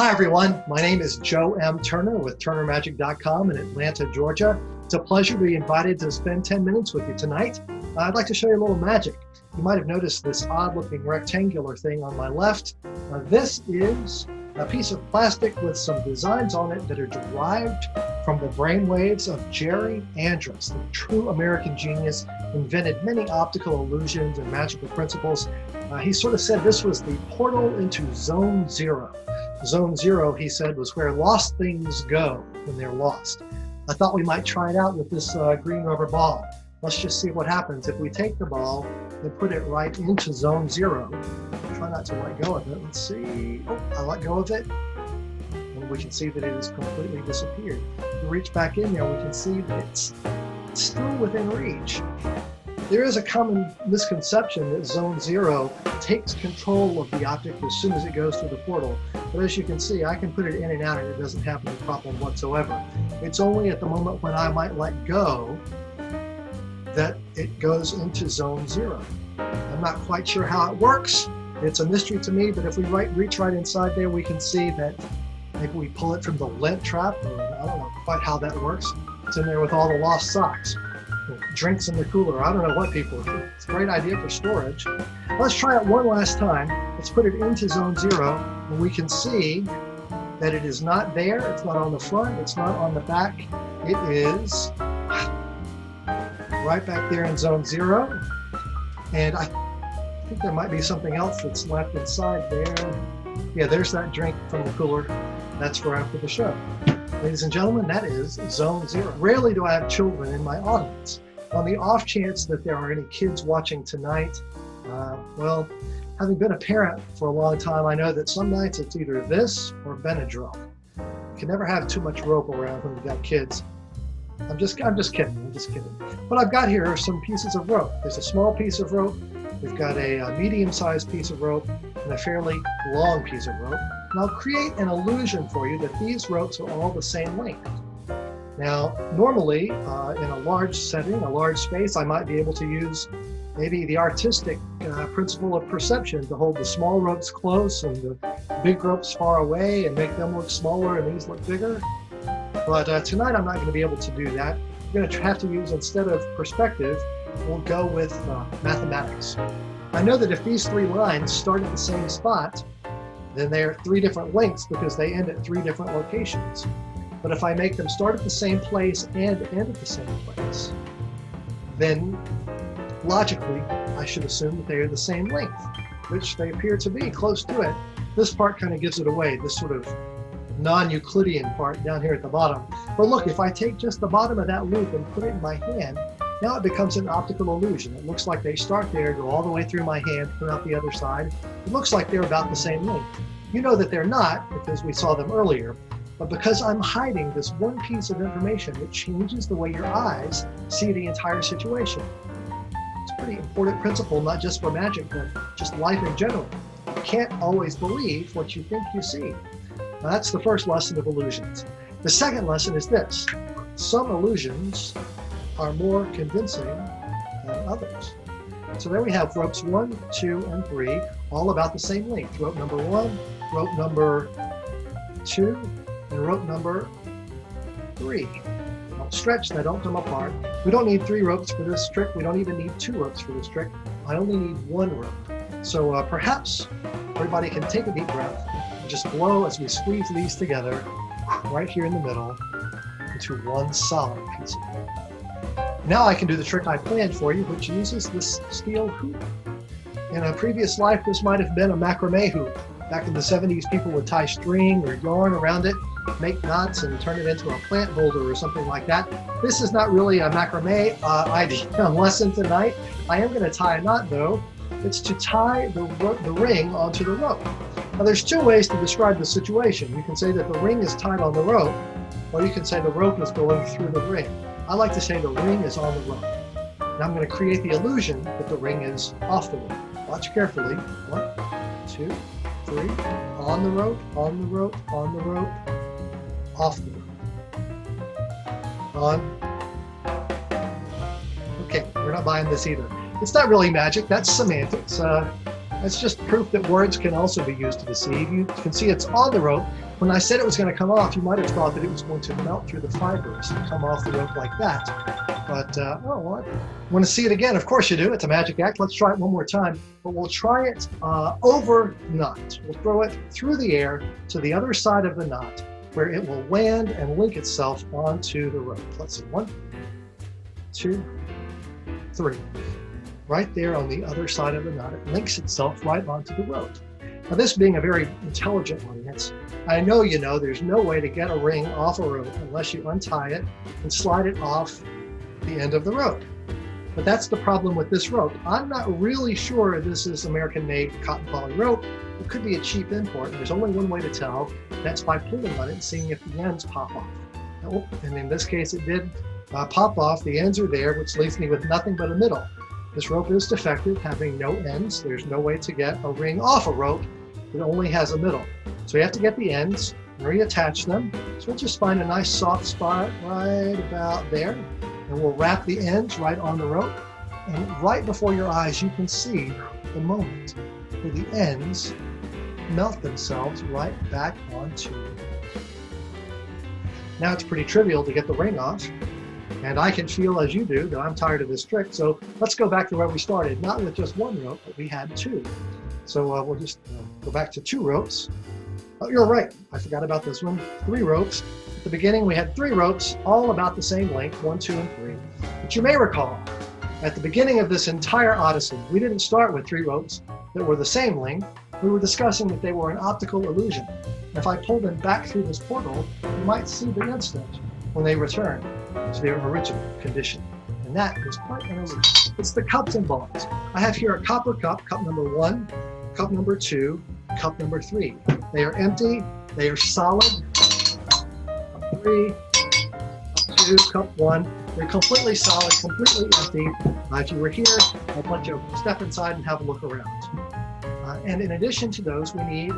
Hi everyone, my name is Joe M. Turner with TurnerMagic.com in Atlanta, Georgia. It's a pleasure to be invited to spend 10 minutes with you tonight. I'd like to show you a little magic. You might have noticed this odd looking rectangular thing on my left. This is a piece of plastic with some designs on it that are derived from the brainwaves of Jerry Andrus, the true American genius, invented many optical illusions and magical principles. He sort of said this was the portal into Zone Zero. Zone Zero, he said, was where lost things go when they're lost. I thought we might try it out with this green rubber ball. Let's just see what happens if we take the ball and put it right into Zone Zero. Try not to let go of it. Let's see. Oh, I let go of it. And we can see that it has completely disappeared. If we reach back in there, we can see that it's still within reach. There is a common misconception that Zone Zero takes control of the object as soon as it goes through the portal. But as you can see, I can put it in and out and it doesn't have any problem whatsoever. It's only at the moment when I might let go that it goes into Zone Zero. I'm not quite sure how it works. It's a mystery to me, but if we reach right inside there, we can see that maybe we pull it from the lint trap, or I don't know quite how that works. It's in there with all the lost socks. Drinks in the cooler. I don't know what people do. It's a great idea for storage. Let's try it one last time. Let's put it into Zone Zero, and we can see that it is not there. It's not on the front. It's not on the back. It is right back there in Zone Zero. And I think there might be something else that's left inside there. Yeah, there's that drink from the cooler. That's for after the show. Ladies and gentlemen, that is Zone Zero. Rarely do I have children in my audience. On the off chance that there are any kids watching tonight, well, having been a parent for a long time, I know that some nights it's either this or Benadryl. You can never have too much rope around when you've got kids. I'm just kidding. What I've got here are some pieces of rope. There's a small piece of rope. We've got a medium-sized piece of rope and a fairly long piece of rope. And I'll create an illusion for you that these ropes are all the same length. Now, normally, in a large setting, a large space, I might be able to use maybe the artistic principle of perception to hold the small ropes close and the big ropes far away and make them look smaller and these look bigger. But tonight, I'm not going to be able to do that. I'm going to have to use, instead of perspective, we'll go with mathematics. I know that if these three lines start at the same spot, then they're three different lengths because they end at three different locations. But if I make them start at the same place and end at the same place, then logically, I should assume that they are the same length, which they appear to be close to it. This part kind of gives it away, this sort of non-Euclidean part down here at the bottom. But look, if I take just the bottom of that loop and put it in my hand, now it becomes an optical illusion. It looks like they start there, go all the way through my hand, come out the other side. It looks like they're about the same length. You know that they're not because we saw them earlier, but because I'm hiding this one piece of information, it changes the way your eyes see the entire situation. It's a pretty important principle, not just for magic, but just life in general. You can't always believe what you think you see. Now, that's the first lesson of illusions. The second lesson is this. Some illusions are more convincing than others. So there we have ropes 1, 2, and 3, all about the same length. Rope number 1, rope number 2, and rope number 3. Don't stretch, they don't come apart. We don't need 3 ropes for this trick. We don't even need 2 ropes for this trick. I only need 1 rope. So perhaps everybody can take a deep breath and just blow as we squeeze these together right here in the middle into one solid piece of rope. Now I can do the trick I planned for you, which uses this steel hoop. In a previous life, this might have been a macrame hoop. Back in the 70s, people would tie string or yarn around it, make knots, and turn it into a plant holder or something like that. This is not really a macrame idea lesson tonight. I am going to tie a knot, though. It's to tie the ring onto the rope. Now, there's 2 ways to describe the situation. You can say that the ring is tied on the rope, or you can say the rope is going through the ring. I like to say the ring is on the rope. And I'm going to create the illusion that the ring is off the rope. Watch carefully. 1, 2, 3. On the rope, on the rope, on the rope, off the rope. On. Okay, we're not buying this either. It's not really magic, that's semantics. That's just proof that words can also be used to deceive. You can see it's on the rope, When I said it was going to come off, you might have thought that it was going to melt through the fibers and come off the rope like that. But, oh, well, I want to see it again. Of course you do. It's a magic act. Let's try it one more time. But we'll try it over knot. We'll throw it through the air to the other side of the knot, where it will land and link itself onto the rope. Let's see. 1, 2, 3. Right there on the other side of the knot, it links itself right onto the rope. Now, this being a very intelligent audience, I know you know there's no way to get a ring off a rope unless you untie it and slide it off the end of the rope. But that's the problem with this rope. I'm not really sure this is American-made cotton poly rope. It could be a cheap import. There's only one way to tell. That's by pulling on it and seeing if the ends pop off. Oh, and in this case, it did pop off. The ends are there, which leaves me with nothing but a middle. This rope is defective, having no ends. There's no way to get a ring off a rope that only has a middle. So you have to get the ends, reattach them. So we'll just find a nice soft spot right about there. And we'll wrap the ends right on the rope. And right before your eyes, you can see the moment where the ends melt themselves right back onto. Now it's pretty trivial to get the ring off. And I can feel, as you do, that I'm tired of this trick. So let's go back to where we started, not with just one rope, but we had 2. So we'll just go back to 2 ropes. Oh, you're right, I forgot about this one. 3 ropes. At the beginning, we had 3 ropes, all about the same length, 1, 2, and 3. But you may recall, at the beginning of this entire odyssey, we didn't start with 3 ropes that were the same length. We were discussing that they were an optical illusion. If I pull them back through this portal, you might see the instant when they return to their original condition. And that is quite an illusion. It's the cups and balls. I have here a copper cup, cup number 1, cup number 2, cup number 3. They are empty, they are solid. Cup 3, cup 2, cup 1. They're completely solid, completely empty. If you were here, I'd let you step inside and have a look around. And in addition to those, we need,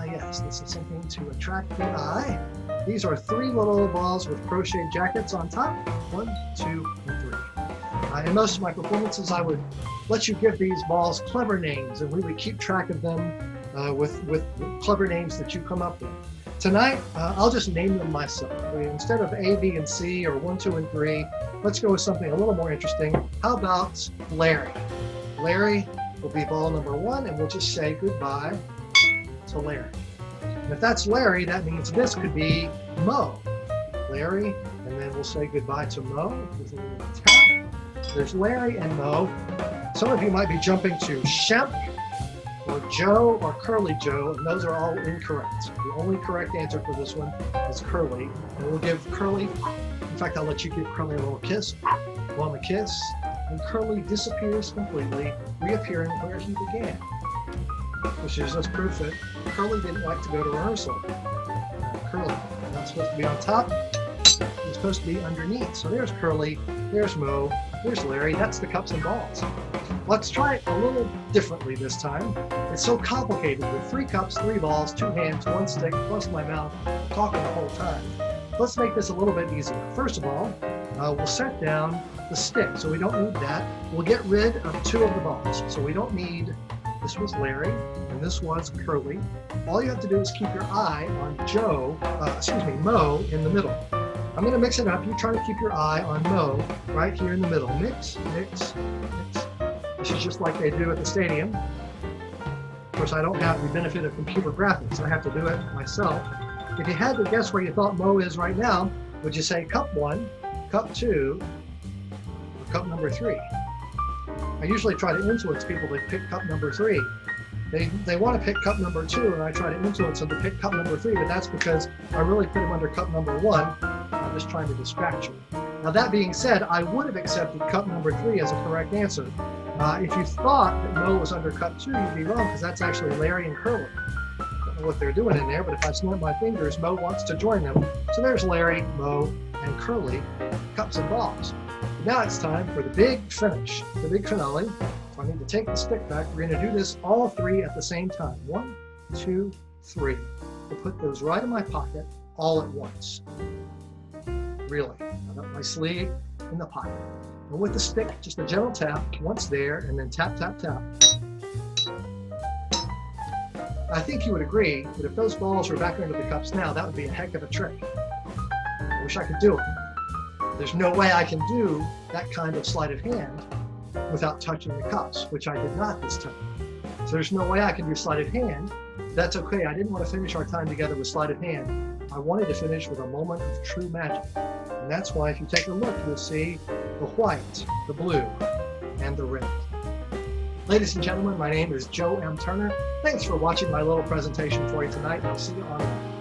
yes, this is something to attract the eye. These are 3 little balls with crochet jackets on top, 1, 2, and 3. In most of my performances, I would let you give these balls clever names, and we would keep track of them with clever names that you come up with. Tonight, I'll just name them myself. Instead of A, B, and C, or 1, 2, and 3, let's go with something a little more interesting. How about Larry? Larry will be ball number 1, and we'll just say goodbye to Larry. And if that's Larry, that means this could be Mo. Larry, and then we'll say goodbye to Mo. With a little tap. There's Larry and Mo. Some of you might be jumping to Shemp, or Joe, or Curly Joe, and those are all incorrect. The only correct answer for this one is Curly. And we'll give Curly, in fact, I'll let you give Curly a little kiss. One kiss, and Curly disappears completely, reappearing where he began. Which is just proof that Curly didn't like to go to rehearsal. Curly, not supposed to be on top, he's supposed to be underneath. So there's Curly, there's Mo, there's Larry, that's the cups and balls. Let's try it a little differently this time. It's so complicated with 3 cups, 3 balls, 2 hands, 1 stick, plus my mouth, talking the whole time. Let's make this a little bit easier. First of all, we'll set down the stick, so we don't need that. We'll get rid of 2 of the balls. So we don't need, this was Larry, and this was Curly. All you have to do is keep your eye on Mo in the middle. I'm going to mix it up. You try to keep your eye on Mo right here in the middle. Mix, mix, mix. This is just like they do at the stadium. Of course, I don't have the benefit of computer graphics. I have to do it myself. If you had to guess where you thought Mo is right now, would you say cup 1, cup 2, or cup number 3? I usually try to influence people to pick cup number 3. They want to pick cup number 2, and I try to influence them to pick cup number 3, but that's because I really put them under cup number 1. I'm just trying to distract you. Now, that being said, I would have accepted cup number 3 as a correct answer. If you thought that Mo was under cup 2, you'd be wrong, because that's actually Larry and Curly. I don't know what they're doing in there, but if I snap my fingers, Mo wants to join them. So there's Larry, Mo, and Curly, cups and balls. Now it's time for the big finish, the big finale. So I need to take the stick back. We're going to do this all 3 at the same time. 1, 2, 3. We'll put those right in my pocket all at once. Really. I've got my sleeve in the pocket. And with the stick, just a gentle tap once there, and then tap, tap, tap. I think you would agree that if those balls were back under the cups now, that would be a heck of a trick. I wish I could do it. There's no way I can do that kind of sleight of hand without touching the cups, which I did not this time. So there's no way I can do sleight of hand. That's okay. I didn't want to finish our time together with sleight of hand. I wanted to finish with a moment of true magic. And that's why if you take a look, you'll see the white, the blue, and the red. Ladies and gentlemen, my name is Joe M. Turner. Thanks for watching my little presentation for you tonight, and I'll see you online.